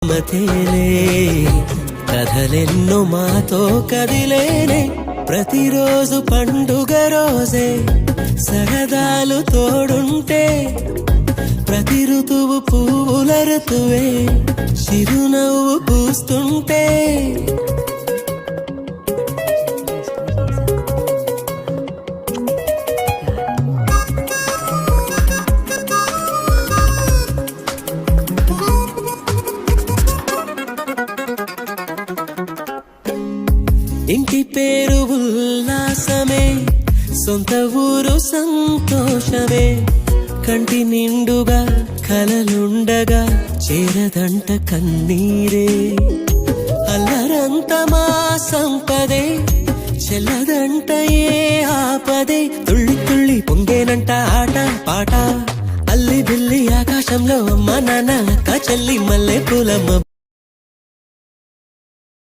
మతేలే కథలెన్నో మాతో కదిలేనే ప్రతిరోజు పండుగ రోజే సరదాలు తోడుంటే ప్రతి ఋతువు పువ్వుల ఋతువే చిరునవ్వు పూస్తుంటే ఇంటి పేరు ఉల్లాసమే సొంత ఊరు సంతోషమే కంటి నిండుగా కలలుండగా చేరదంట కన్నీరే అల్లరంత మా సంపదే చెల్లదంట ఏ ఆపదే తుళ్ళి తుళ్ళి పొంగేనంట ఆట పాట అల్లి బిల్లి ఆకాశంలో అమ్మ నాన్న అక్క చెల్లి మల్లె పూలమ్మ